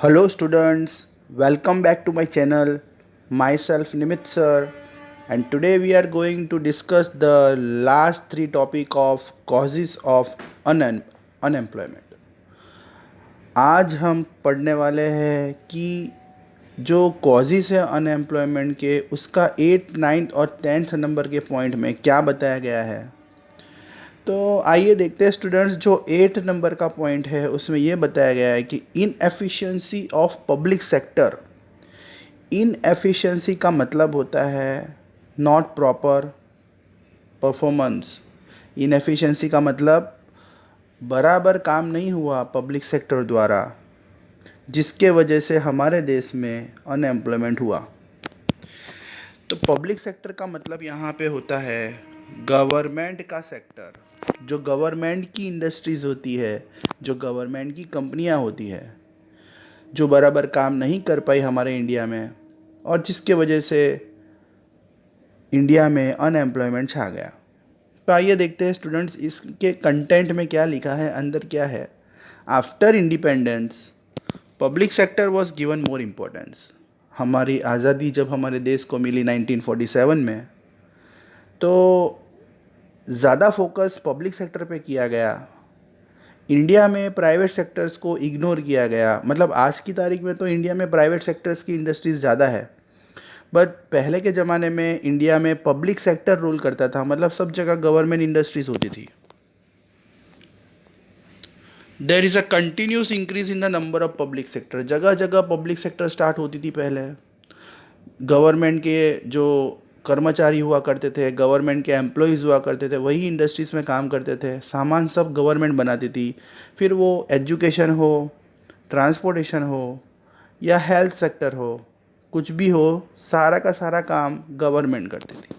Hello students, welcome back to my channel. Myself Nimit sir, and today we are going to discuss the last three topic of causes of unemployment. आज हम पढ़ने वाले हैं कि जो causes है unemployment के उसका 8, 9 और 10th नंबर के पॉइंट में क्या बताया गया है। तो आइए देखते हैं स्टूडेंट्स, जो 8 नंबर का पॉइंट है उसमें ये बताया गया है कि inefficiency of public sector. Inefficiency का मतलब होता है नॉट प्रॉपर परफॉर्मेंस। इनएफिशिएंसी का मतलब बराबर काम नहीं हुआ पब्लिक सेक्टर द्वारा, जिसके वजह से हमारे देश में अनएम्प्लॉयमेंट हुआ। तो पब्लिक सेक्टर का मतलब यहाँ पे होता है गवर्नमेंट का सेक्टर। जो गवर्नमेंट की इंडस्ट्रीज़ होती है, जो गवर्नमेंट की कंपनियाँ होती है, जो बराबर काम नहीं कर पाई हमारे इंडिया में, और जिसके वजह से इंडिया में अनएम्प्लॉयमेंट छा गया। तो आइए देखते हैं स्टूडेंट्स, इसके कंटेंट में क्या लिखा है, अंदर क्या है। After independence public sector was given more importance. हमारी आज़ादी जब हमारे देश को मिली 1947 में, तो ज़्यादा फोकस पब्लिक सेक्टर पे किया गया। इंडिया में प्राइवेट सेक्टर्स को इग्नोर किया गया। मतलब आज की तारीख में तो इंडिया में प्राइवेट सेक्टर्स की इंडस्ट्रीज़ ज़्यादा है, बट पहले के ज़माने में इंडिया में पब्लिक सेक्टर रूल करता था। मतलब सब जगह गवर्नमेंट इंडस्ट्रीज़ होती थी। There is a continuous increase in the number of public sector. जगह जगह पब्लिक सेक्टर स्टार्ट होती थी पहले। गवर्नमेंट के जो कर्मचारी हुआ करते थे, गवर्नमेंट के एम्प्लॉयज़ हुआ करते थे, वही इंडस्ट्रीज़ में काम करते थे। सामान सब गवर्नमेंट बनाती थी। फिर वो एजुकेशन हो, ट्रांसपोर्टेशन हो या हेल्थ सेक्टर हो, कुछ भी हो, सारा का सारा काम गवर्नमेंट करती थी।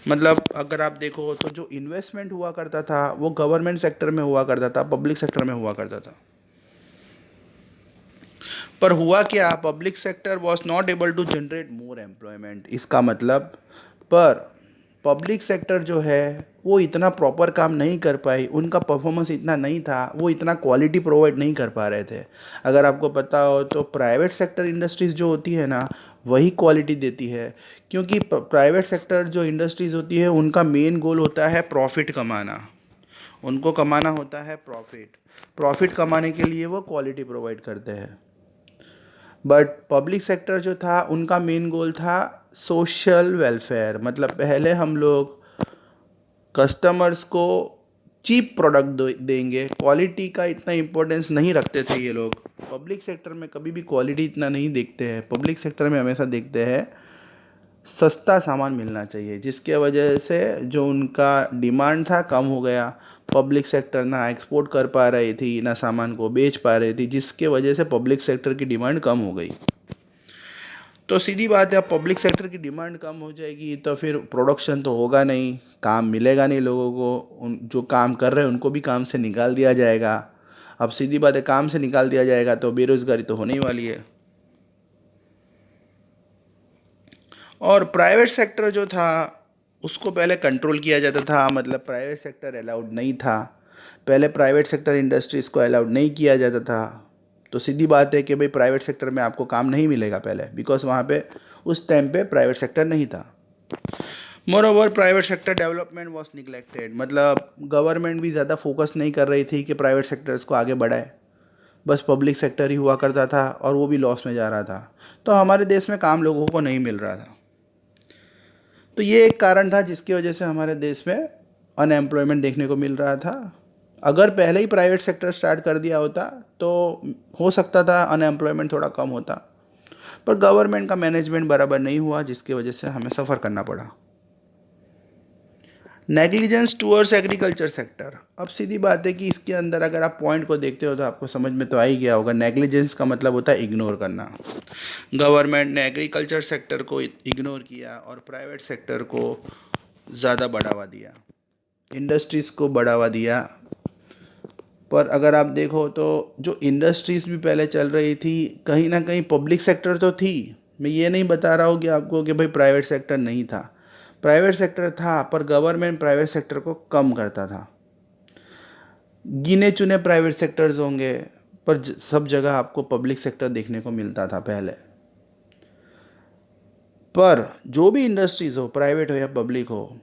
मतलब अगर आप देखो तो जो इन्वेस्टमेंट हुआ करता था वो गवर्नमेंट सेक्टर में हुआ करता था, पब्लिक सेक्टर में हुआ करता था। पर हुआ क्या, public sector was not able to generate more employment. इसका मतलब पर पब्लिक सेक्टर जो है वो इतना प्रॉपर काम नहीं कर पाई, उनका परफॉर्मेंस इतना नहीं था, वो इतना क्वालिटी प्रोवाइड नहीं कर पा रहे थे। अगर आपको पता हो तो प्राइवेट सेक्टर इंडस्ट्रीज़ जो होती है ना, वही क्वालिटी देती है। क्योंकि प्राइवेट सेक्टर जो इंडस्ट्रीज़ होती है उनका मेन गोल होता है प्रॉफिट कमाना। उनको कमाना होता है प्रॉफिट। प्रॉफिट कमाने के लिए वो क्वालिटी प्रोवाइड करते हैं। बट पब्लिक सेक्टर जो था उनका मेन गोल था सोशल वेलफेयर। मतलब पहले हम लोग कस्टमर्स को चीप प्रोडक्ट देंगे, क्वालिटी का इतना इम्पोर्टेंस नहीं रखते थे ये लोग। पब्लिक सेक्टर में कभी भी क्वालिटी इतना नहीं देखते हैं। पब्लिक सेक्टर में हमेशा देखते हैं सस्ता सामान मिलना चाहिए, जिसके वजह से जो उनका डिमांड था कम हो गया। पब्लिक सेक्टर ना एक्सपोर्ट कर पा रही थी, ना सामान को बेच पा रही थी, जिसके वजह से पब्लिक सेक्टर की डिमांड कम हो गई। तो सीधी बात है, अब पब्लिक सेक्टर की डिमांड कम हो जाएगी तो फिर प्रोडक्शन तो होगा नहीं, काम मिलेगा नहीं लोगों को। उन जो काम कर रहे हैं उनको भी काम से निकाल दिया जाएगा। अब सीधी बात है, काम से निकाल दिया जाएगा तो बेरोज़गारी तो होने ही वाली है। और प्राइवेट सेक्टर जो था उसको पहले कंट्रोल किया जाता था। मतलब प्राइवेट सेक्टर अलाउड नहीं था। पहले प्राइवेट सेक्टर इंडस्ट्रीज़ को अलाउड नहीं किया जाता था। तो सीधी बात है कि भाई प्राइवेट सेक्टर में आपको काम नहीं मिलेगा पहले, बिकॉज वहाँ पे उस टाइम पे प्राइवेट सेक्टर नहीं था। More over private sector development was neglected. मतलब गवर्नमेंट भी ज़्यादा फोकस नहीं कर रही थी कि प्राइवेट सेक्टर्स को आगे बढ़ाए। बस पब्लिक सेक्टर ही हुआ करता था और वो भी लॉस में जा रहा था। तो हमारे देश में काम लोगों को नहीं मिल रहा था। तो ये एक कारण था जिसकी वजह से हमारे देश में अनएम्प्लॉयमेंट देखने को मिल रहा था। अगर पहले ही प्राइवेट सेक्टर स्टार्ट कर दिया होता तो हो सकता था अनएम्प्लॉयमेंट थोड़ा कम होता। पर गवर्नमेंट का मैनेजमेंट बराबर नहीं हुआ, जिसकी वजह से हमें सफ़र करना पड़ा। Negligence towards agriculture sector. अब सीधी बात है कि इसके अंदर अगर आप पॉइंट को देखते हो तो आपको समझ में तो आ ही गया होगा। नेग्लिजेंस का मतलब होता है इग्नोर करना। गवर्नमेंट ने एग्रीकल्चर सेक्टर को इग्नोर किया और प्राइवेट सेक्टर को ज़्यादा बढ़ावा दिया, इंडस्ट्रीज़ को बढ़ावा दिया। पर अगर आप देखो तो जो इंडस्ट्रीज़ भी पहले चल रही थी, कहीं ना कहीं पब्लिक सेक्टर तो थी। मैं ये नहीं बता रहा हूँ कि आपको कि भाई प्राइवेट सेक्टर नहीं था। प्राइवेट सेक्टर था, पर गवर्नमेंट प्राइवेट सेक्टर को कम करता था। गिने चुने प्राइवेट सेक्टर्स होंगे, पर सब जगह आपको पब्लिक सेक्टर देखने को मिलता था पहले। पर जो भी इंडस्ट्रीज़ हो, प्राइवेट हो या पब्लिक हो,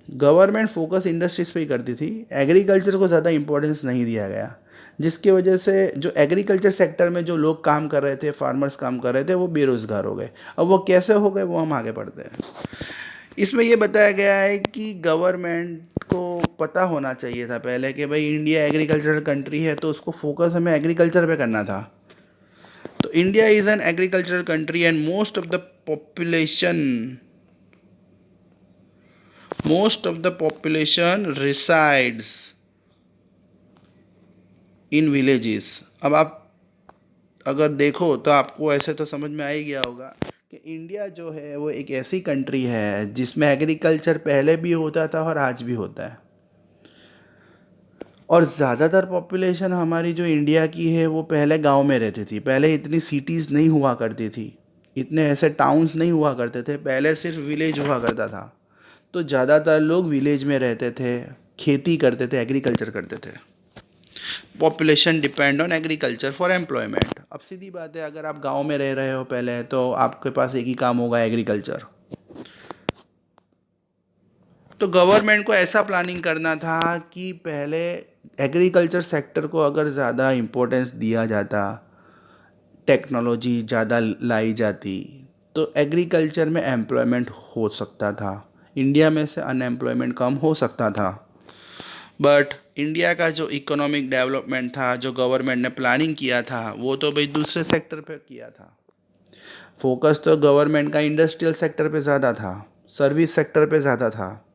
गवर्नमेंट फोकस इंडस्ट्रीज़ पे ही करती थी। एग्रीकल्चर को ज़्यादा इंपॉर्टेंस नहीं दिया गया, जिसकी वजह से जो एग्रीकल्चर सेक्टर में जो लोग काम कर रहे थे, फार्मर्स काम कर रहे थे, वो बेरोज़गार हो गए। अब वो कैसे हो गए वो हम आगे पढ़ते हैं। इसमें ये बताया गया है कि गवर्नमेंट को पता होना चाहिए था पहले कि भाई इंडिया एग्रीकल्चरल कंट्री है, तो उसको फोकस हमें एग्रीकल्चर पे करना था। तो India is an agricultural country and most of the population resides in villages। अब आप अगर देखो तो आपको ऐसे तो समझ में आ ही गया होगा कि इंडिया जो है वो एक ऐसी कंट्री है जिसमें एग्रीकल्चर पहले भी होता था और आज भी होता है। और ज़्यादातर पॉपुलेशन हमारी जो इंडिया की है वो पहले गांव में रहती थी। पहले इतनी सिटीज़ नहीं हुआ करती थी, इतने ऐसे टाउन्स नहीं हुआ करते थे, पहले सिर्फ विलेज हुआ करता था। तो ज़्यादातर लोग विलेज में रहते थे, खेती करते थे, एग्रीकल्चर करते थे। Population depend on agriculture for employment. अब सीधी बात है, अगर आप गांव में रह रहे हो पहले, तो आपके पास एक ही काम होगा, एग्रीकल्चर। तो गवर्नमेंट को ऐसा प्लानिंग करना था कि पहले एग्रीकल्चर सेक्टर को अगर ज़्यादा इम्पोर्टेंस दिया जाता, टेक्नोलॉजी ज़्यादा लाई जाती, तो एग्रीकल्चर में एम्प्लॉयमेंट हो सकता था, इंडिया में से अनएम्प्लॉयमेंट कम हो सकता था। बट इंडिया का जो इकोनॉमिक डेवलपमेंट था, जो गवर्नमेंट ने प्लानिंग किया था, वो तो भाई दूसरे सेक्टर पे किया था। फोकस तो गवर्नमेंट का इंडस्ट्रियल सेक्टर पे ज़्यादा था, सर्विस सेक्टर पे ज़्यादा था।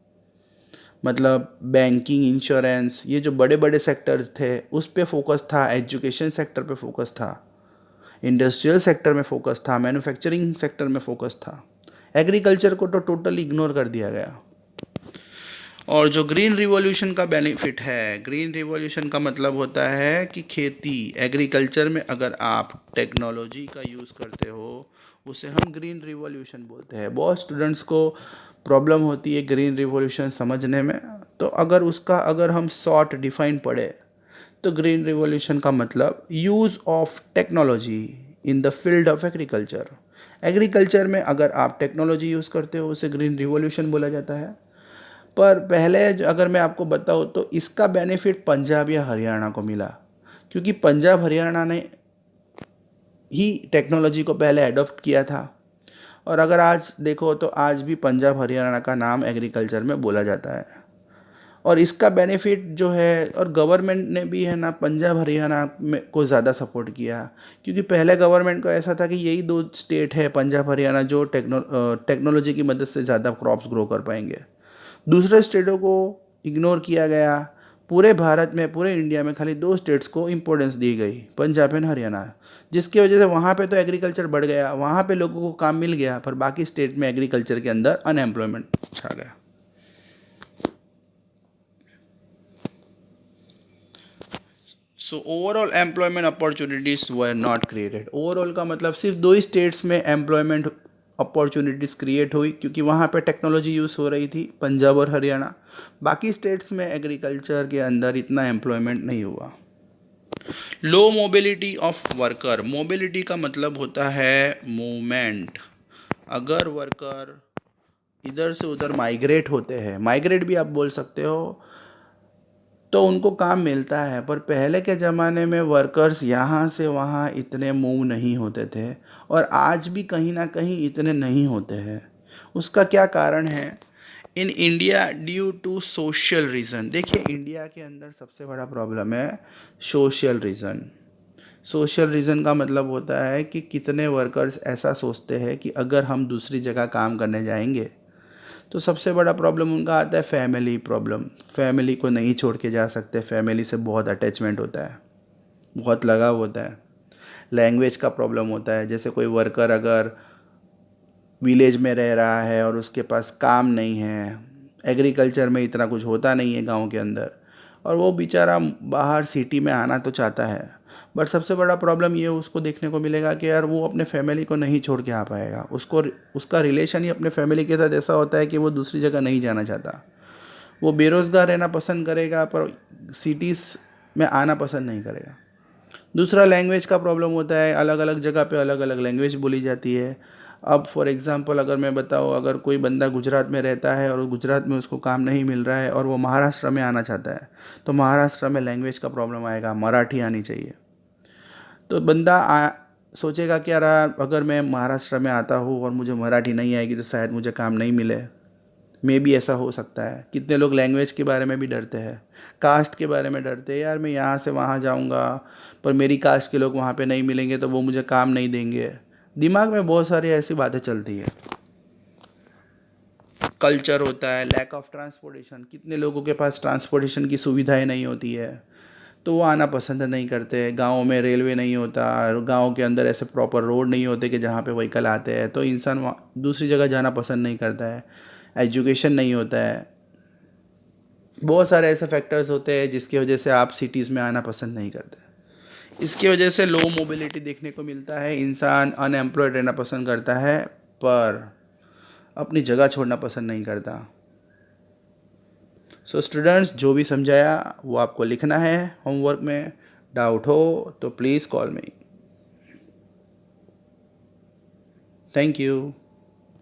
मतलब बैंकिंग, इंश्योरेंस, ये जो बड़े बड़े सेक्टर्स थे उस पे फोकस था, एजुकेशन सेक्टर पे फोकस था, इंडस्ट्रियल सेक्टर में फोकस था, मैन्युफैक्चरिंग सेक्टर में फोकस था। एग्रीकल्चर को तो टोटली इग्नोर कर दिया गया। और जो ग्रीन रिवॉल्यूशन का बेनिफिट है, ग्रीन रिवॉल्यूशन का मतलब होता है कि खेती, एग्रीकल्चर में अगर आप टेक्नोलॉजी का यूज़ करते हो, उसे हम ग्रीन रिवॉल्यूशन बोलते हैं। बहुत स्टूडेंट्स को प्रॉब्लम होती है ग्रीन रिवॉल्यूशन समझने में। तो अगर हम शॉर्ट डिफाइन पढ़े, तो ग्रीन रिवॉल्यूशन का मतलब use of technology in the field of agriculture. Agriculture में अगर आप टेक्नोलॉजी यूज़ करते हो, उसे ग्रीन रिवॉल्यूशन बोला जाता है। पर पहले अगर मैं आपको बताऊँ तो इसका बेनिफिट पंजाब या हरियाणा को मिला, क्योंकि पंजाब हरियाणा ने ही टेक्नोलॉजी को पहले अडॉप्ट किया था। और अगर आज देखो तो आज भी पंजाब हरियाणा का नाम एग्रीकल्चर में बोला जाता है। और इसका बेनिफिट जो है, और गवर्नमेंट ने भी है ना पंजाब हरियाणा में को ज़्यादा सपोर्ट किया, क्योंकि पहले गवर्नमेंट को ऐसा था कि यही दो स्टेट है, पंजाब हरियाणा, जो टेक्नोलॉजी की मदद से ज़्यादा क्रॉप्स ग्रो कर पाएंगे। दूसरे स्टेटों को इग्नोर किया गया। पूरे भारत में, पूरे इंडिया में खाली दो स्टेट्स को इम्पोर्टेंस दी गई, पंजाब एंड हरियाणा, जिसकी वजह से वहाँ पे तो एग्रीकल्चर बढ़ गया, वहाँ पे लोगों को काम मिल गया, पर बाकी स्टेट में एग्रीकल्चर के अंदर अनएम्प्लॉयमेंट छा गया। So overall employment opportunities were not created. Overall का मतलब सिर्फ दो ही स्टेट्स में एम्प्लॉयमेंट अपॉर्चुनिटीज़ क्रिएट हुई, क्योंकि वहाँ पे टेक्नोलॉजी यूज़ हो रही थी, पंजाब और हरियाणा। बाकी स्टेट्स में एग्रीकल्चर के अंदर इतना एम्प्लॉयमेंट नहीं हुआ। लो मोबिलिटी ऑफ वर्कर। मोबिलिटी का मतलब होता है मूवमेंट। अगर वर्कर इधर से उधर माइग्रेट होते हैं, माइग्रेट भी आप बोल सकते हो, तो उनको काम मिलता है। पर पहले के ज़माने में वर्कर्स यहाँ से वहाँ इतने मूव नहीं होते थे, और आज भी कहीं ना कहीं इतने नहीं होते हैं। उसका क्या कारण है? In India due to social reason. देखिए, इंडिया के अंदर सबसे बड़ा प्रॉब्लम है सोशल रीज़न। सोशल रीज़न का मतलब होता है कि कितने वर्कर्स ऐसा सोचते हैं कि अगर हम दूसरी जगह काम करने जाएंगे, तो सबसे बड़ा प्रॉब्लम उनका आता है फैमिली प्रॉब्लम। फैमिली को नहीं छोड़ के जा सकते, फैमिली से बहुत अटैचमेंट होता है, बहुत लगाव होता है। लैंग्वेज का प्रॉब्लम होता है, जैसे कोई वर्कर अगर विलेज में रह रहा है और उसके पास काम नहीं है, एग्रीकल्चर में इतना कुछ होता नहीं है गांव के अंदर, और वो बेचारा बाहर सिटी में आना तो चाहता है, बट सबसे बड़ा प्रॉब्लम ये उसको देखने को मिलेगा कि यार वो अपने फैमिली को नहीं छोड़ के आ पाएगा। उसको उसका रिलेशन ही अपने फैमिली के साथ ऐसा होता है कि वो दूसरी जगह नहीं जाना चाहता। वो बेरोज़गार रहना पसंद करेगा, पर सिटीज़ में आना पसंद नहीं करेगा। दूसरा लैंग्वेज का प्रॉब्लम होता है, अलग अलग जगह पे अलग अलग लैंग्वेज बोली जाती है। अब फॉर एग्ज़ाम्पल अगर मैं बताऊँ, अगर कोई बंदा गुजरात में रहता है और गुजरात में उसको काम नहीं मिल रहा है और वो महाराष्ट्र में आना चाहता है, तो महाराष्ट्र में लैंग्वेज का प्रॉब्लम आएगा, मराठी आनी चाहिए। तो बंदा सोचेगा कि यार अगर मैं महाराष्ट्र में आता हूँ और मुझे मराठी नहीं आएगी तो शायद मुझे काम नहीं मिले। मे भी ऐसा हो सकता है। कितने लोग लैंग्वेज के बारे में भी डरते हैं, कास्ट के बारे में डरते हैं, यार मैं यहाँ से वहाँ जाऊँगा पर मेरी कास्ट के लोग वहाँ पे नहीं मिलेंगे तो वो मुझे काम नहीं देंगे। दिमाग में बहुत सारी ऐसी बातें चलती है। कल्चर होता है, लैक ऑफ ट्रांसपोर्टेशन, कितने लोगों के पास ट्रांसपोर्टेशन की सुविधाएं नहीं होती है तो वो आना पसंद नहीं करते। गाँव में रेलवे नहीं होता, गाँव के अंदर ऐसे प्रॉपर रोड नहीं होते कि जहाँ पे व्हीकल आते हैं, तो इंसान दूसरी जगह जाना पसंद नहीं करता है। एजुकेशन नहीं होता है। बहुत सारे ऐसे फैक्टर्स होते हैं जिसकी वजह से आप सिटीज़ में आना पसंद नहीं करते। इसकी वजह से लो मोबिलिटी देखने को मिलता है, इंसान अनएम्प्लॉयड रहना पसंद करता है पर अपनी जगह छोड़ना पसंद नहीं करता। सो स्टूडेंट्स, जो भी समझाया वो आपको लिखना है होमवर्क में। डाउट हो तो please call me. Thank you.